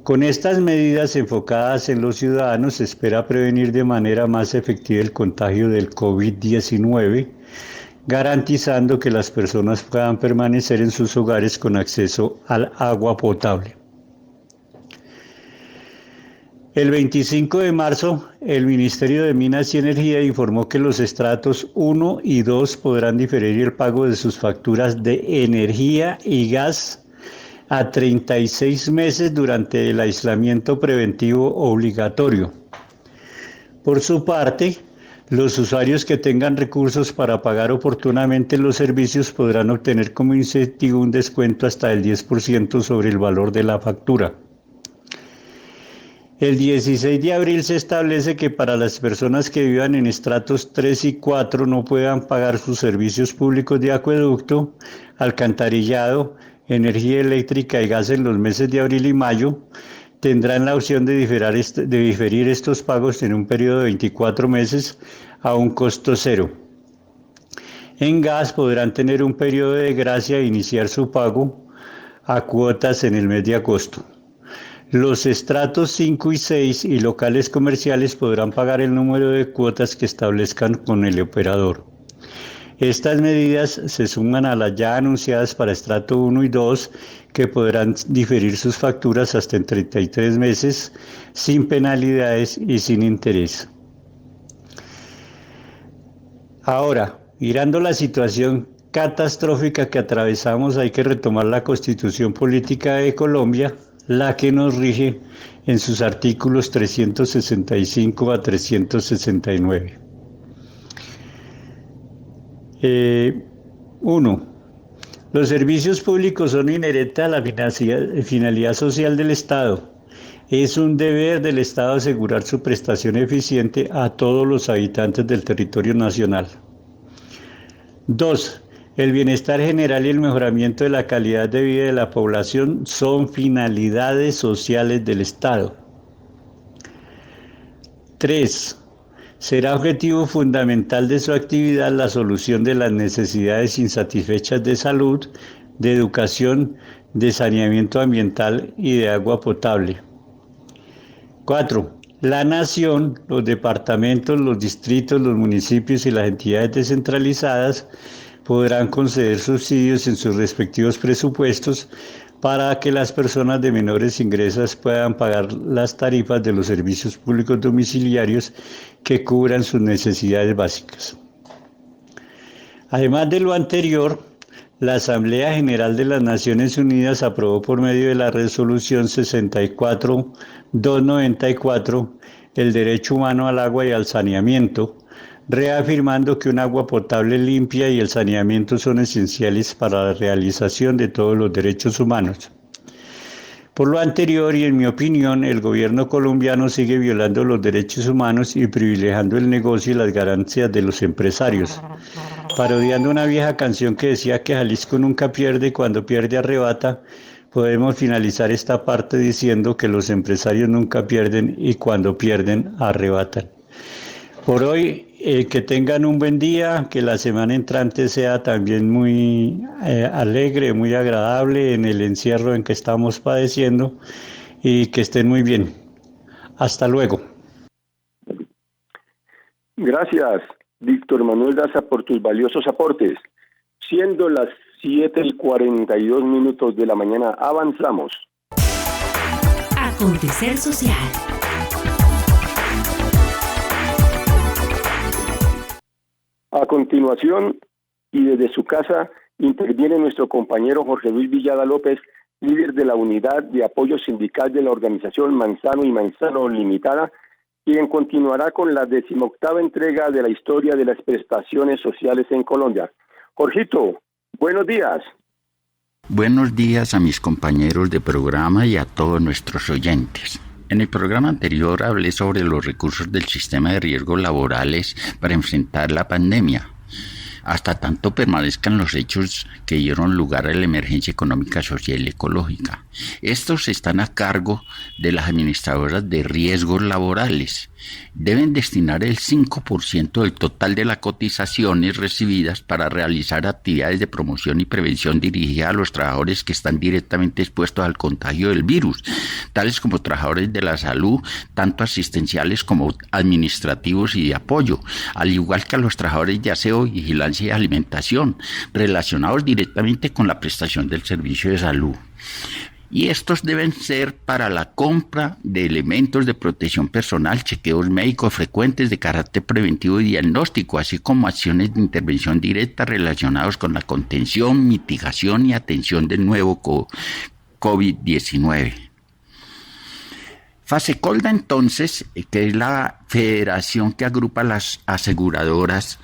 Con estas medidas enfocadas en los ciudadanos se espera prevenir de manera más efectiva el contagio del COVID-19, garantizando que las personas puedan permanecer en sus hogares con acceso al agua potable. El 25 de marzo, el Ministerio de Minas y Energía informó que los estratos 1 y 2 podrán diferir el pago de sus facturas de energía y gas a 36 meses durante el aislamiento preventivo obligatorio. Por su parte, Los usuarios que tengan recursos para pagar oportunamente los servicios podrán obtener como incentivo un descuento hasta del 10% sobre el valor de la factura. El 16 de abril se establece que para las personas que vivan en estratos 3 y 4 no puedan pagar sus servicios públicos de acueducto, alcantarillado, energía eléctrica y gas en los meses de abril y mayo, tendrán la opción de diferir estos pagos en un periodo de 24 meses a un costo cero. En gas podrán tener un periodo de gracia e iniciar su pago a cuotas en el mes de agosto. Los estratos 5 y 6 y locales comerciales podrán pagar el número de cuotas que establezcan con el operador. Estas medidas se suman a las ya anunciadas para estrato 1 y 2, que podrán diferir sus facturas hasta en 33 meses, sin penalidades y sin interés. Ahora, mirando la situación catastrófica que atravesamos, hay que retomar la Constitución Política de Colombia, la que nos rige en sus artículos 365 a 369. 1. Los servicios públicos son inherentes a la finalidad social del Estado. Es un deber del Estado asegurar su prestación eficiente a todos los habitantes del territorio nacional. 2. El bienestar general y el mejoramiento de la calidad de vida de la población son finalidades sociales del Estado. 3. Será objetivo fundamental de su actividad la solución de las necesidades insatisfechas de salud, de educación, de saneamiento ambiental y de agua potable. 4. La nación, los departamentos, los distritos, los municipios y las entidades descentralizadas podrán conceder subsidios en sus respectivos presupuestos para que las personas de menores ingresos puedan pagar las tarifas de los servicios públicos domiciliarios que cubran sus necesidades básicas. Además de lo anterior, la Asamblea General de las Naciones Unidas aprobó por medio de la Resolución 64-294 el derecho humano al agua y al saneamiento, reafirmando que un agua potable limpia y el saneamiento son esenciales para la realización de todos los derechos humanos. Por lo anterior y en mi opinión, el gobierno colombiano sigue violando los derechos humanos y privilegiando el negocio y las ganancias de los empresarios, parodiando una vieja canción que decía que Jalisco nunca pierde y cuando pierde arrebata. Podemos finalizar esta parte diciendo que los empresarios nunca pierden y cuando pierden arrebatan. Por hoy, que tengan un buen día, que la semana entrante sea también muy alegre, muy agradable en el encierro en que estamos padeciendo y que estén muy bien. Hasta luego. Gracias, Víctor Manuel Daza, por tus valiosos aportes. Siendo las 7:42 de la mañana, avanzamos. Acontecer social. A continuación, y desde su casa, interviene nuestro compañero Jorge Luis Villada López, líder de la Unidad de Apoyo Sindical de la organización Manzano y Manzano Limitada, quien continuará con la 18ª entrega de la historia de las prestaciones sociales en Colombia. Jorgito, buenos días. Buenos días a mis compañeros de programa y a todos nuestros oyentes. En el programa anterior hablé sobre los recursos del sistema de riesgos laborales para enfrentar la pandemia, hasta tanto permanezcan los hechos que dieron lugar a la emergencia económica, social y ecológica. Estos están a cargo de las administradoras de riesgos laborales. Deben destinar el 5% del total de las cotizaciones recibidas para realizar actividades de promoción y prevención dirigidas a los trabajadores que están directamente expuestos al contagio del virus, tales como trabajadores de la salud, tanto asistenciales como administrativos y de apoyo, al igual que a los trabajadores de aseo, vigilancia y alimentación, relacionados directamente con la prestación del servicio de salud. Y estos deben ser para la compra de elementos de protección personal, chequeos médicos frecuentes de carácter preventivo y diagnóstico, así como acciones de intervención directa relacionados con la contención, mitigación y atención del nuevo COVID-19. Fasecolda, entonces, que es la federación que agrupa las aseguradoras,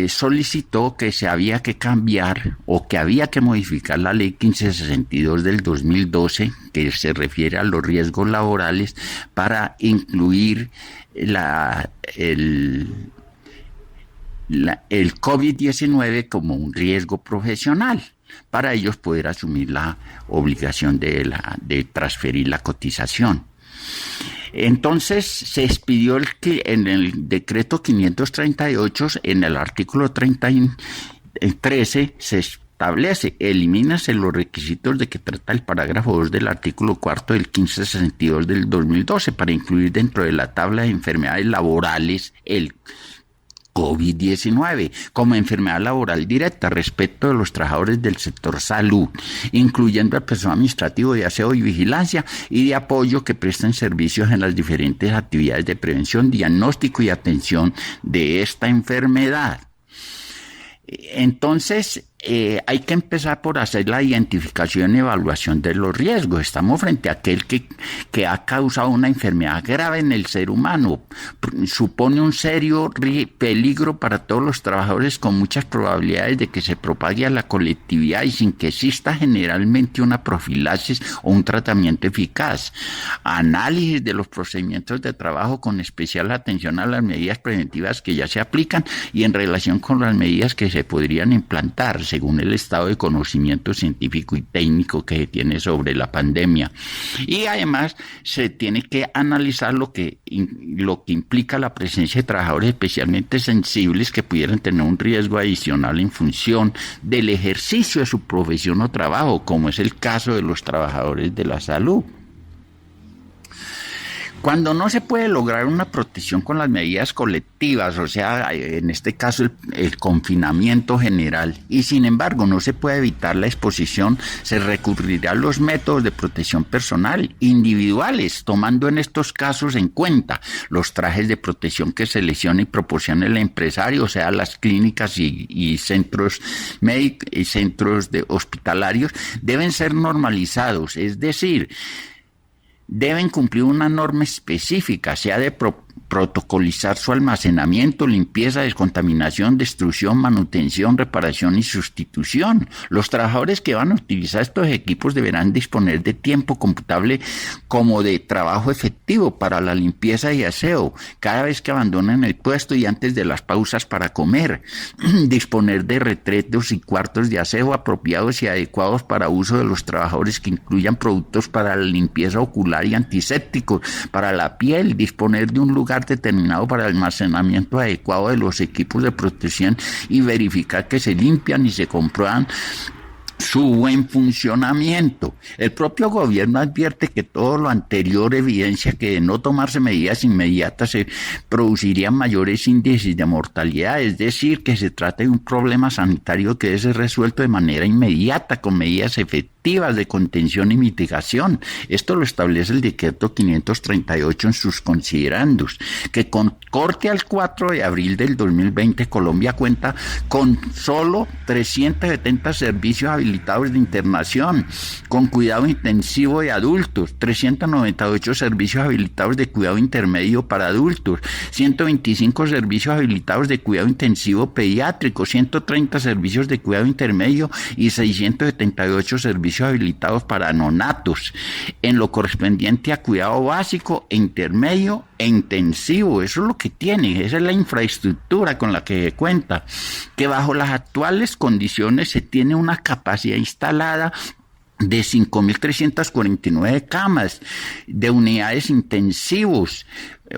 solicitó que se había que cambiar o que había que modificar la ley 1562 del 2012, que se refiere a los riesgos laborales, para incluir el COVID-19 como un riesgo profesional, para ellos poder asumir la obligación de transferir la cotización. Entonces se expidió en el decreto 538, en el artículo 13 se establece, elimínase los requisitos de que trata el parágrafo 2 del artículo 4 del 1562 del 2012 para incluir dentro de la tabla de enfermedades laborales el COVID-19 como enfermedad laboral directa respecto de los trabajadores del sector salud, incluyendo al personal administrativo de aseo y vigilancia y de apoyo que presten servicios en las diferentes actividades de prevención, diagnóstico y atención de esta enfermedad. Entonces, hay que empezar por hacer la identificación y evaluación de los riesgos. Estamos frente a aquel que ha causado una enfermedad grave en el ser humano. Supone un serio peligro para todos los trabajadores, con muchas probabilidades de que se propague a la colectividad y sin que exista generalmente una profilaxis o un tratamiento eficaz. Análisis de los procedimientos de trabajo con especial atención a las medidas preventivas que ya se aplican y en relación con las medidas que se podrían implantar según el estado de conocimiento científico y técnico que se tiene sobre la pandemia. Y además se tiene que analizar lo que implica la presencia de trabajadores especialmente sensibles que pudieran tener un riesgo adicional en función del ejercicio de su profesión o trabajo, como es el caso de los trabajadores de la salud. Cuando no se puede lograr una protección con las medidas colectivas, o sea, en este caso el confinamiento general, y sin embargo no se puede evitar la exposición, se recurrirá a los métodos de protección personal individuales, tomando en estos casos en cuenta los trajes de protección que seleccione y proporcione el empresario, o sea, las clínicas y centros médicos y centros hospitalarios deben ser normalizados, es decir, deben cumplir una norma específica, sea de protocolizar su almacenamiento, limpieza, descontaminación, destrucción, manutención, reparación y sustitución. Los trabajadores que van a utilizar estos equipos deberán disponer de tiempo computable como de trabajo efectivo para la limpieza y aseo, cada vez que abandonen el puesto y antes de las pausas para comer. Disponer de retretos y cuartos de aseo apropiados y adecuados para uso de los trabajadores, que incluyan productos para la limpieza ocular y antisépticos para la piel. Disponer de un lugar determinado para el almacenamiento adecuado de los equipos de protección y verificar que se limpian y se comprueban su buen funcionamiento. El propio gobierno advierte que todo lo anterior evidencia que de no tomarse medidas inmediatas se producirían mayores índices de mortalidad, es decir, que se trata de un problema sanitario que debe ser resuelto de manera inmediata con medidas efectivas de contención y mitigación. Esto lo establece el decreto 538 en sus considerandos, que con corte al 4 de abril del 2020 Colombia cuenta con solo 370 servicios habilitados de internación con cuidado intensivo de adultos, 398 servicios habilitados de cuidado intermedio para adultos, 125 servicios habilitados de cuidado intensivo pediátrico, 130 servicios de cuidado intermedio y 678 servicios habilitados para neonatos, en lo correspondiente a cuidado básico, intermedio e intensivo. Eso es lo que tiene, esa es la infraestructura con la que cuenta, que bajo las actuales condiciones se tiene una capacidad instalada de 5.349 camas de unidades intensivos,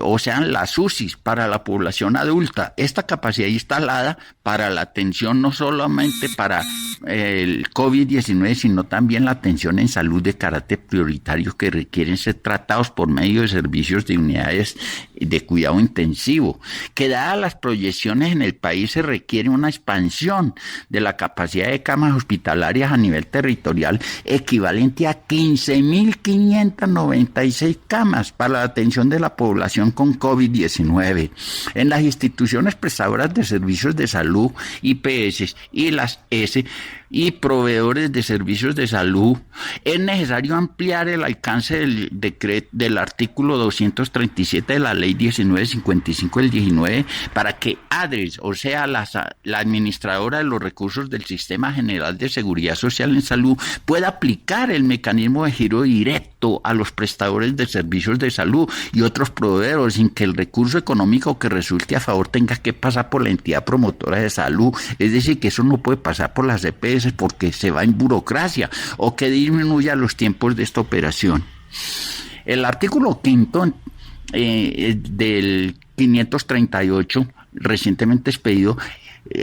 o sea, las UCIs para la población adulta. Esta capacidad instalada para la atención no solamente para el COVID-19, sino también la atención en salud de carácter prioritario que requieren ser tratados por medio de servicios de unidades de cuidado intensivo, que dadas las proyecciones en el país se requiere una expansión de la capacidad de camas hospitalarias a nivel territorial equivalente a 15.596 camas para la atención de la población relación con COVID-19. En las instituciones prestadoras de servicios de salud, IPS y las S, y proveedores de servicios de salud, es necesario ampliar el alcance del decreto del artículo 237 de la ley 1955 del 19 para que ADRES, o sea, la administradora de los recursos del Sistema General de Seguridad Social en Salud, pueda aplicar el mecanismo de giro directo a los prestadores de servicios de salud y otros proveedores sin que el recurso económico que resulte a favor tenga que pasar por la entidad promotora de salud. Es decir, que eso no puede pasar por las EPS porque se va en burocracia, o que disminuya los tiempos de esta operación. El artículo 5 del 538, recientemente expedido,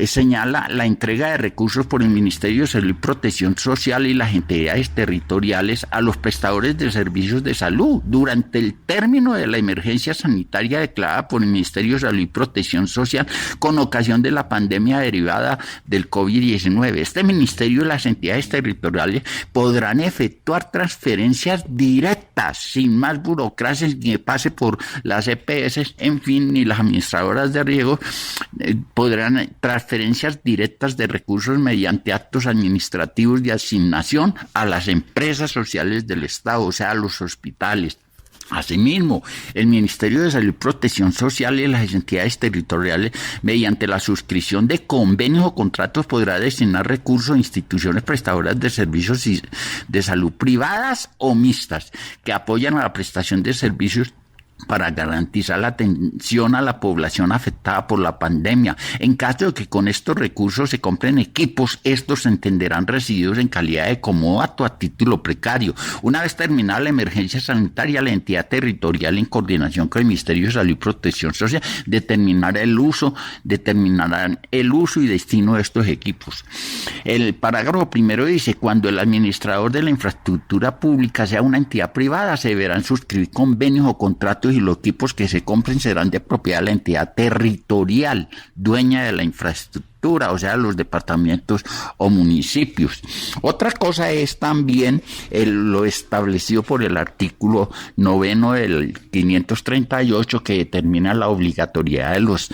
señala la entrega de recursos por el Ministerio de Salud y Protección Social y las entidades territoriales a los prestadores de servicios de salud durante el término de la emergencia sanitaria declarada por el Ministerio de Salud y Protección Social con ocasión de la pandemia derivada del COVID-19. Este ministerio y las entidades territoriales podrán efectuar transferencias directas sin más burocracia ni pase por las EPS, en fin, ni las administradoras de riesgo podrán transferencias directas de recursos mediante actos administrativos de asignación a las empresas sociales del Estado, o sea, a los hospitales. Asimismo, el Ministerio de Salud y Protección Social y las entidades territoriales, mediante la suscripción de convenios o contratos, podrá destinar recursos a instituciones prestadoras de servicios de salud privadas o mixtas que apoyan a la prestación de servicios para garantizar la atención a la población afectada por la pandemia. En caso de que con estos recursos se compren equipos, estos se entenderán recibidos en calidad de comodato a título precario. Una vez terminada la emergencia sanitaria, la entidad territorial, en coordinación con el Ministerio de Salud y Protección Social, determinarán el uso y destino de estos equipos. El parágrafo primero dice: cuando el administrador de la infraestructura pública sea una entidad privada, se deberán suscribir convenios o contratos y los equipos que se compren serán de propiedad de la entidad territorial, dueña de la infraestructura, o sea, los departamentos o municipios. Otra cosa es también lo establecido por el artículo 9 del 538, que determina la obligatoriedad de los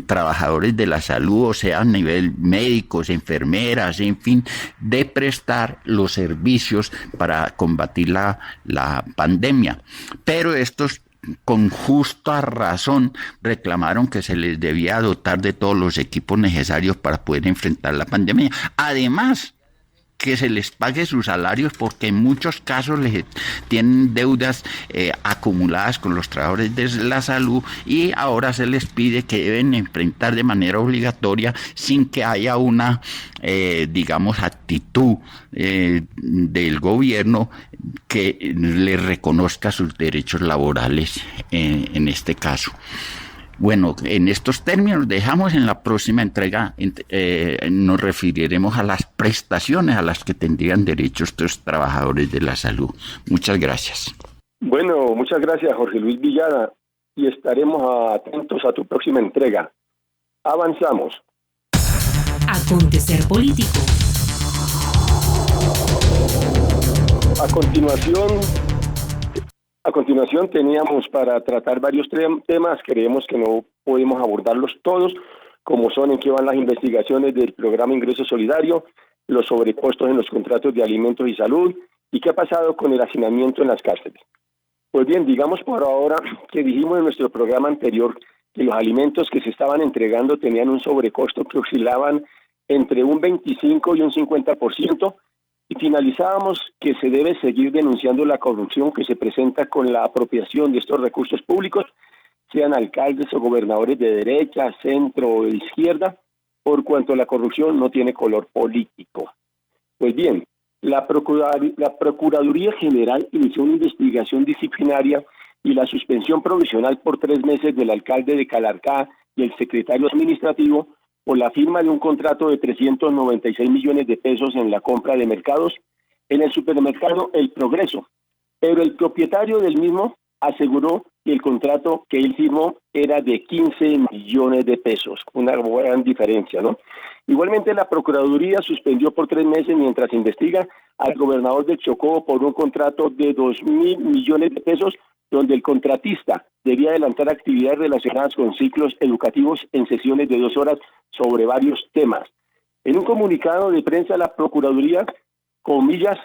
trabajadores de la salud, o sea, a nivel médicos, enfermeras, en fin, de prestar los servicios para combatir la pandemia. Pero estos, con justa razón, reclamaron que se les debía dotar de todos los equipos necesarios para poder enfrentar la pandemia. Además, que se les pague sus salarios, porque en muchos casos les tienen deudas acumuladas con los trabajadores de la salud, y ahora se les pide que deben enfrentar de manera obligatoria sin que haya una, actitud del gobierno que les reconozca sus derechos laborales en este caso. Bueno, en estos términos dejamos. En la próxima entrega nos referiremos a las prestaciones a las que tendrían derecho estos trabajadores de la salud. Muchas gracias. Bueno, muchas gracias, Jorge Luis Villada, y estaremos atentos a tu próxima entrega. Avanzamos. Acontecer político. A continuación teníamos para tratar varios temas. Creemos que no podemos abordarlos todos, como son en qué van las investigaciones del programa Ingreso Solidario, los sobrecostos en los contratos de alimentos y salud, y qué ha pasado con el hacinamiento en las cárceles. Pues bien, digamos por ahora que dijimos en nuestro programa anterior que los alimentos que se estaban entregando tenían un sobrecosto que oscilaban entre un 25 y un 50%, y finalizábamos que se debe seguir denunciando la corrupción que se presenta con la apropiación de estos recursos públicos, sean alcaldes o gobernadores de derecha, centro o de izquierda, por cuanto la corrupción no tiene color político. Pues bien, la Procuraduría General inició una investigación disciplinaria y la suspensión provisional por 3 meses del alcalde de Calarcá y el secretario administrativo por la firma de un contrato de 396 millones de pesos en la compra de mercados en el supermercado El Progreso, pero el propietario del mismo aseguró que el contrato que él firmó era de 15 millones de pesos, una gran diferencia, ¿no? Igualmente, la Procuraduría suspendió por 3 meses mientras investiga al gobernador del Chocó por un contrato de 2.000 millones de pesos donde el contratista debía adelantar actividades relacionadas con ciclos educativos en sesiones de 2 horas sobre varios temas. En un comunicado de prensa, la Procuraduría, comillas,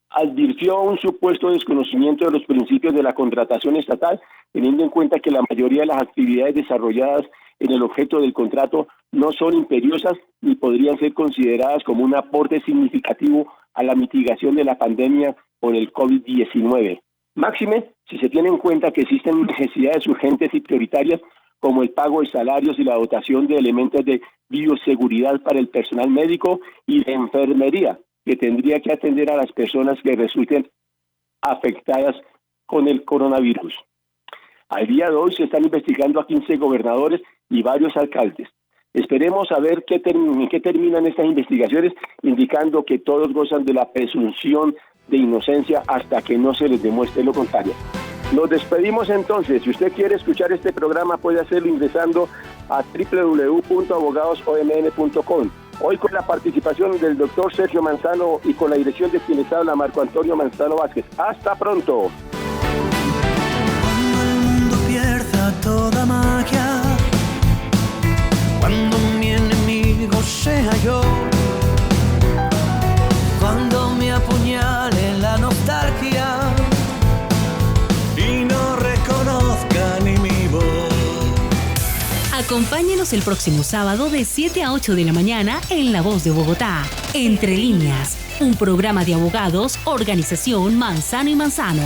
advirtió un supuesto desconocimiento de los principios de la contratación estatal, teniendo en cuenta que la mayoría de las actividades desarrolladas en el objeto del contrato no son imperiosas ni podrían ser consideradas como un aporte significativo a la mitigación de la pandemia por el COVID-19. Máxime, si se tiene en cuenta que existen necesidades urgentes y prioritarias como el pago de salarios y la dotación de elementos de bioseguridad para el personal médico y de enfermería, que tendría que atender a las personas que resulten afectadas con el coronavirus. Al día de hoy se están investigando a 15 gobernadores y varios alcaldes. Esperemos a ver qué terminan estas investigaciones, indicando que todos gozan de la presunción de inocencia hasta que no se les demuestre lo contrario. Nos despedimos entonces. Si usted quiere escuchar este programa, puede hacerlo ingresando a www.abogadosomn.com. Hoy con la participación del doctor Sergio Manzano y con la dirección de quien les habla, Marco Antonio Manzano Vázquez. ¡Hasta pronto! Cuando el mundo pierda toda magia, cuando mi enemigo sea yo, cuando me apuñale la nostalgia y no reconozca ni mi voz. Acompáñenos el próximo sábado de 7 a 8 de la mañana en La Voz de Bogotá. Entre Líneas, un programa de abogados, organización Manzano y Manzano.